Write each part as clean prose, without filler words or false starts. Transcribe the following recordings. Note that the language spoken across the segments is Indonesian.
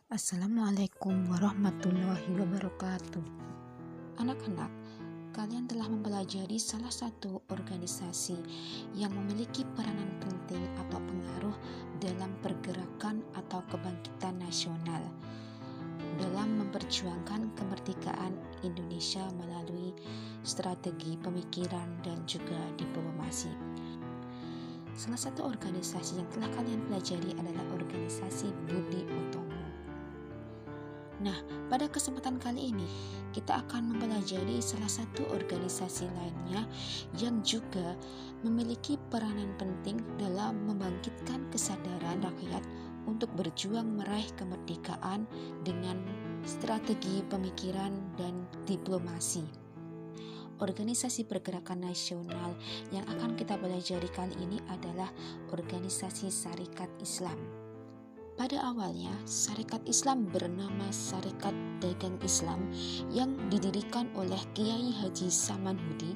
Assalamualaikum warahmatullahi wabarakatuh. Anak-anak, kalian telah mempelajari salah satu organisasi yang memiliki peranan penting atau pengaruh dalam pergerakan atau kebangkitan nasional dalam memperjuangkan kemerdekaan Indonesia melalui strategi pemikiran dan juga diplomasi. Salah satu organisasi yang telah kalian pelajari adalah organisasi Budi Utomo. Nah, pada kesempatan kali ini kita akan mempelajari salah satu organisasi lainnya yang juga memiliki peranan penting dalam membangkitkan kesadaran rakyat untuk berjuang meraih kemerdekaan dengan strategi pemikiran dan diplomasi. Organisasi pergerakan nasional yang akan kita pelajari kali ini adalah Organisasi Sarekat Islam. Pada awalnya, Sarekat Islam bernama Sarekat Dagang Islam yang didirikan oleh Kiai Haji Samanhudi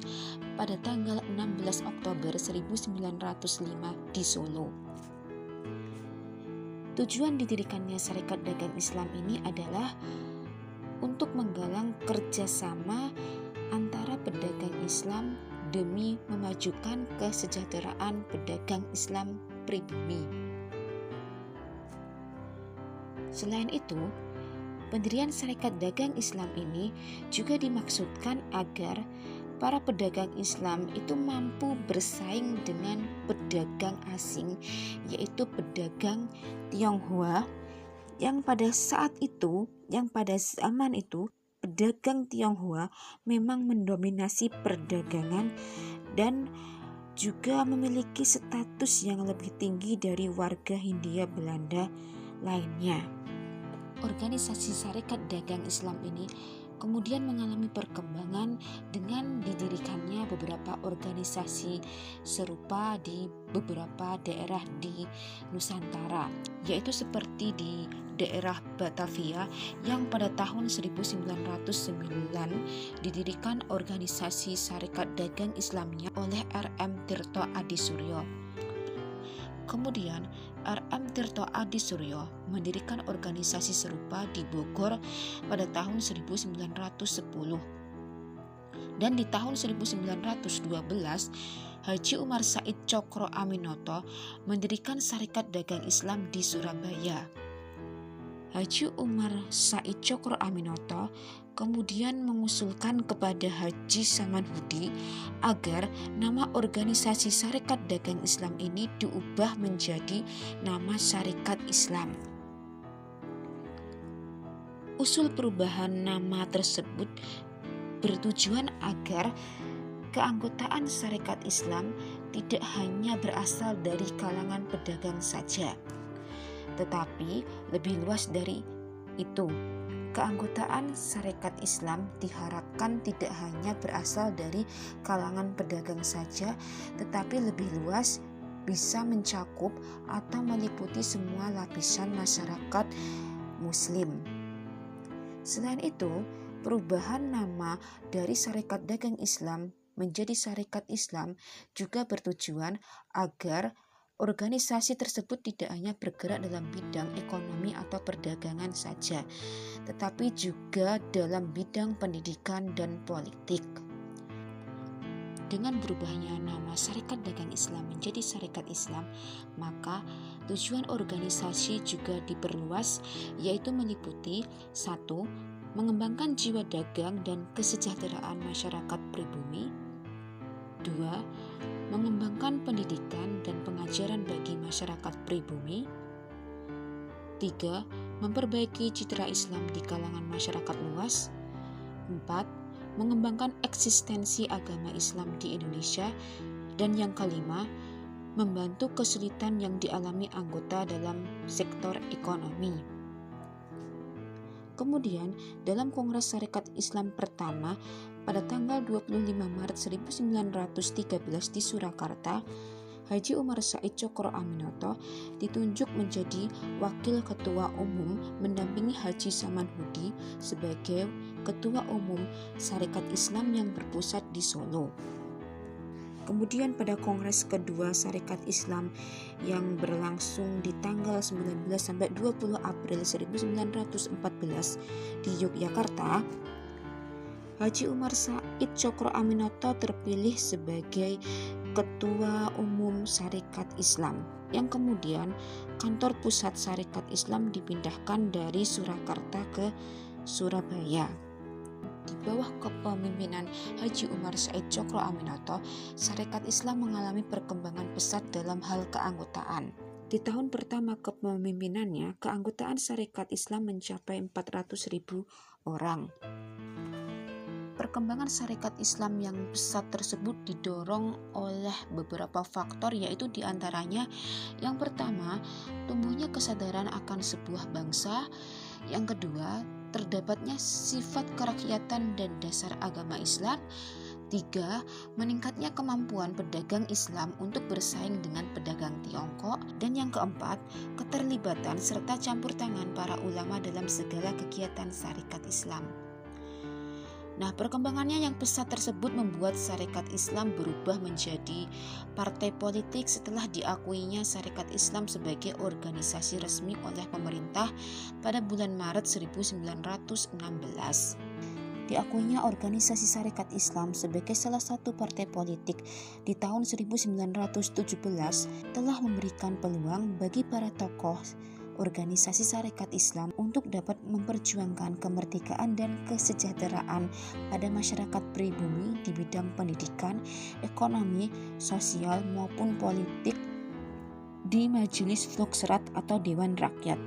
pada tanggal 16 Oktober 1905 di Solo. Tujuan didirikannya Sarekat Dagang Islam ini adalah untuk menggalang kerjasama antara pedagang Islam demi memajukan kesejahteraan pedagang Islam pribumi. Selain itu, pendirian Sarekat Dagang Islam ini juga dimaksudkan agar para pedagang Islam itu mampu bersaing dengan pedagang asing, yaitu pedagang Tionghoa yang pada zaman itu pedagang Tionghoa memang mendominasi perdagangan dan juga memiliki status yang lebih tinggi dari warga Hindia Belanda lainnya. Organisasi Sarekat Dagang Islam ini kemudian mengalami perkembangan dengan didirikannya beberapa organisasi serupa di beberapa daerah di Nusantara, yaitu seperti di daerah Batavia yang pada tahun 1909 didirikan organisasi Sarekat Dagang Islamnya oleh R.M. Tirto Adisuryo. Kemudian R.M. Tirto Adisuryo mendirikan organisasi serupa di Bogor pada tahun 1910. Dan di tahun 1912, Haji Umar Said Cokro Aminoto mendirikan Sarekat Dagang Islam di Surabaya. Haji Umar Said Cokro Aminoto kemudian mengusulkan kepada Haji Samanhudi agar nama organisasi Sarekat Dagang Islam ini diubah menjadi nama Sarekat Islam. Usul perubahan nama tersebut bertujuan agar keanggotaan Sarekat Islam tidak hanya berasal dari kalangan pedagang saja, tetapi lebih luas dari itu. Keanggotaan Sarekat Islam diharapkan tidak hanya berasal dari kalangan pedagang saja, tetapi lebih luas, bisa mencakup atau meliputi semua lapisan masyarakat Muslim. Selain itu, perubahan nama dari Sarekat Dagang Islam menjadi Sarekat Islam juga bertujuan agar organisasi tersebut tidak hanya bergerak dalam bidang ekonomi atau perdagangan saja, tetapi juga dalam bidang pendidikan dan politik. Dengan berubahnya nama Sarekat Dagang Islam menjadi Sarekat Islam, maka tujuan organisasi juga diperluas, yaitu meliputi 1. Mengembangkan jiwa dagang dan kesejahteraan masyarakat pribumi. 2. Mengembangkan pendidikan dan pengajaran bagi masyarakat pribumi. 3. Memperbaiki citra Islam di kalangan masyarakat luas. 4. Mengembangkan eksistensi agama Islam di Indonesia. Dan yang kelima, membantu kesulitan yang dialami anggota dalam sektor ekonomi. Kemudian, dalam Kongres Sarekat Islam pertama pada tanggal 25 Maret 1913 di Surakarta, Haji Umar Said Cokro Aminoto ditunjuk menjadi Wakil Ketua Umum mendampingi Haji Samanhudi sebagai Ketua Umum Sarekat Islam yang berpusat di Solo. Kemudian pada Kongres kedua Sarekat Islam yang berlangsung di tanggal 19 sampai 20 April 1914 di Yogyakarta, Haji Umar Said Cokro Aminoto terpilih sebagai Ketua Umum Sarekat Islam, yang kemudian kantor pusat Sarekat Islam dipindahkan dari Surakarta ke Surabaya. Di bawah kepemimpinan Haji Umar Said Cokro Aminoto, Sarekat Islam mengalami perkembangan pesat dalam hal keanggotaan. Di tahun pertama kepemimpinannya, keanggotaan Sarekat Islam mencapai 400.000 orang. Perkembangan Sarekat Islam yang pesat tersebut didorong oleh beberapa faktor, yaitu diantaranya yang pertama, tumbuhnya kesadaran akan sebuah bangsa. Yang kedua, terdapatnya sifat kerakyatan dan dasar agama Islam. 3. Meningkatnya kemampuan pedagang Islam untuk bersaing dengan pedagang Tiongkok. Dan yang keempat, keterlibatan serta campur tangan para ulama dalam segala kegiatan Sarekat Islam. Nah, perkembangannya yang pesat tersebut membuat Sarekat Islam berubah menjadi partai politik setelah diakuinya Sarekat Islam sebagai organisasi resmi oleh pemerintah pada bulan Maret 1916. Diakuinya organisasi Sarekat Islam sebagai salah satu partai politik di tahun 1917 telah memberikan peluang bagi para tokoh organisasi Sarekat Islam untuk dapat memperjuangkan kemerdekaan dan kesejahteraan pada masyarakat pribumi di bidang pendidikan, ekonomi, sosial maupun politik di Majelis Volksraad atau Dewan Rakyat,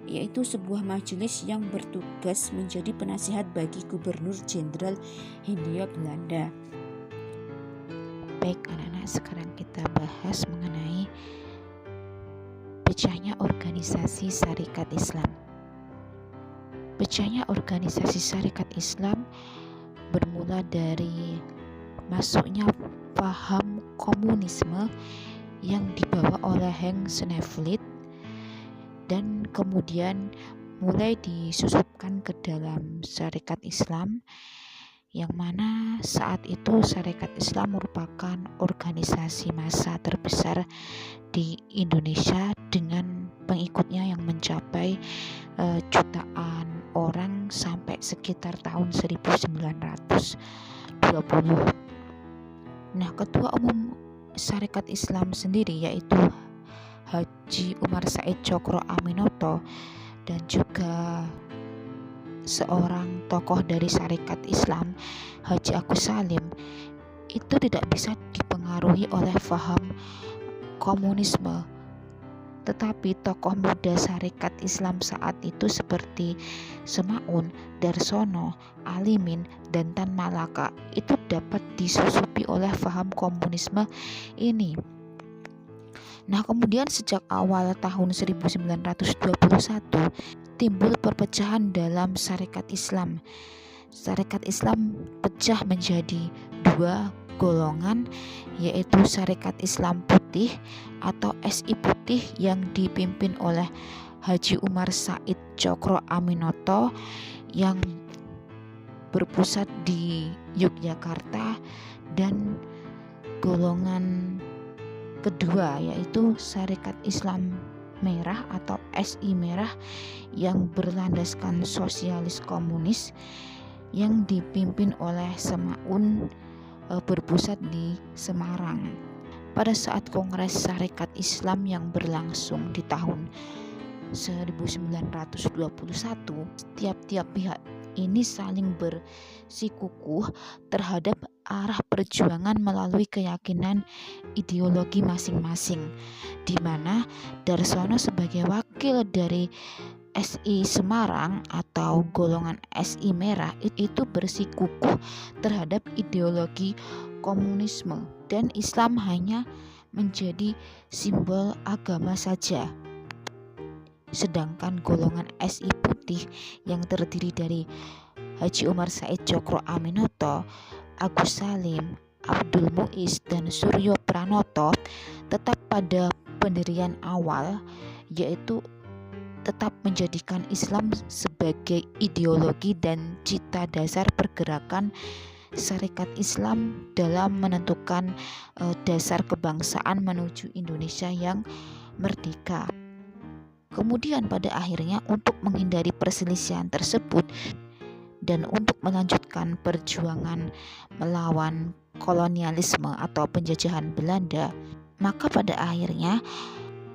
yaitu sebuah majelis yang bertugas menjadi penasihat bagi Gubernur Jenderal Hindia Belanda. Baik anak-anak, sekarang kita bahas mengenai pecahnya organisasi Sarekat Islam. Pecahnya organisasi Sarekat Islam bermula dari masuknya paham komunisme yang dibawa oleh Henk Sneevliet dan kemudian mulai disusupkan ke dalam Sarekat Islam, yang mana saat itu Sarekat Islam merupakan organisasi massa terbesar di Indonesia dengan pengikutnya yang mencapai jutaan orang sampai sekitar tahun 1920. Nah, Ketua Umum Sarekat Islam sendiri yaitu Haji Umar Said Cokro Aminoto dan juga seorang tokoh dari Sarekat Islam, Haji Agus Salim, itu tidak bisa dipengaruhi oleh paham komunisme. Tetapi tokoh muda Sarekat Islam saat itu seperti Semaun, Darsono, Alimin, dan Tan Malaka itu dapat disusupi oleh paham komunisme ini. Nah, kemudian sejak awal tahun 1921 timbul perpecahan dalam Sarekat Islam. Sarekat Islam pecah menjadi dua golongan, yaitu Sarekat Islam Putih atau SI Putih yang dipimpin oleh Haji Umar Said Cokro Aminoto yang berpusat di Yogyakarta, dan golongan kedua yaitu Sarekat Islam Merah atau SI Merah yang berlandaskan sosialis komunis yang dipimpin oleh Semaun berpusat di Semarang. Pada saat Kongres Sarekat Islam yang berlangsung di tahun 1921, tiap-tiap pihak ini saling bersikukuh terhadap arah perjuangan melalui keyakinan ideologi masing-masing, di mana Darsono sebagai wakil dari SI Semarang atau golongan SI Merah itu bersikukuh terhadap ideologi komunisme dan Islam hanya menjadi simbol agama saja. Sedangkan golongan SI Putih yang terdiri dari Haji Umar Said Cokro Aminoto, Agus Salim, Abdul Muiz, dan Suryo Pranoto tetap pada pendirian awal, yaitu tetap menjadikan Islam sebagai ideologi dan cita dasar pergerakan Syarikat Islam dalam menentukan dasar kebangsaan menuju Indonesia yang merdeka. Kemudian pada akhirnya untuk menghindari perselisihan tersebut dan untuk melanjutkan perjuangan melawan kolonialisme atau penjajahan Belanda, maka pada akhirnya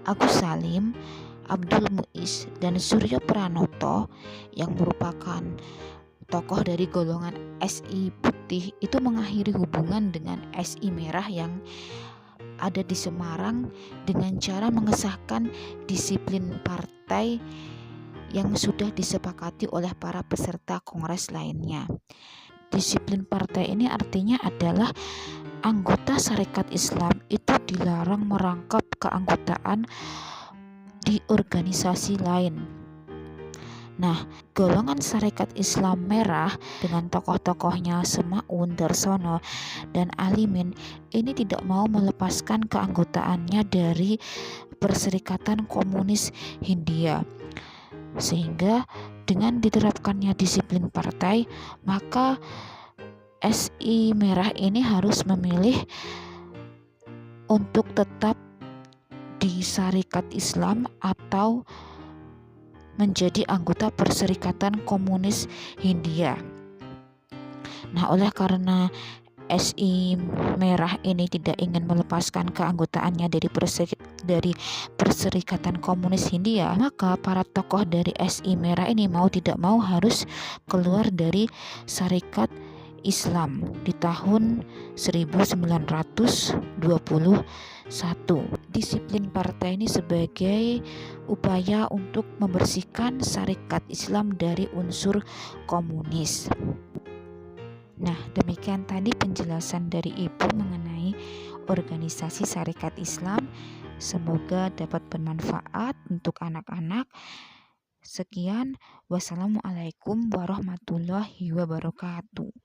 Agus Salim, Abdul Muiz, dan Suryo Pranoto yang merupakan tokoh dari golongan SI Putih itu mengakhiri hubungan dengan SI Merah yang ada di Semarang dengan cara mengesahkan disiplin partai yang sudah disepakati oleh para peserta kongres lainnya. Disiplin partai ini artinya adalah anggota Syarikat Islam itu dilarang merangkap keanggotaan di organisasi lain. Nah, golongan Syarikat Islam Merah dengan tokoh-tokohnya Semaun, Darsono, dan Alimin ini tidak mau melepaskan keanggotaannya dari Perserikatan Komunis Hindia. Sehingga dengan diterapkannya disiplin partai, maka SI Merah ini harus memilih untuk tetap di Syarikat Islam atau menjadi anggota Perserikatan Komunis Hindia. Nah, oleh karena SI Merah ini tidak ingin melepaskan keanggotaannya dari Perserikatan Komunis Hindia, maka para tokoh dari SI Merah ini mau tidak mau harus keluar dari Syarikat Islam di tahun 1921. Disiplin partai ini sebagai upaya untuk membersihkan Syarikat Islam dari unsur komunis. Nah, demikian tadi penjelasan dari Ibu mengenai organisasi Syarikat Islam. Semoga dapat bermanfaat untuk anak-anak. Sekian, wassalamualaikum warahmatullahi wabarakatuh.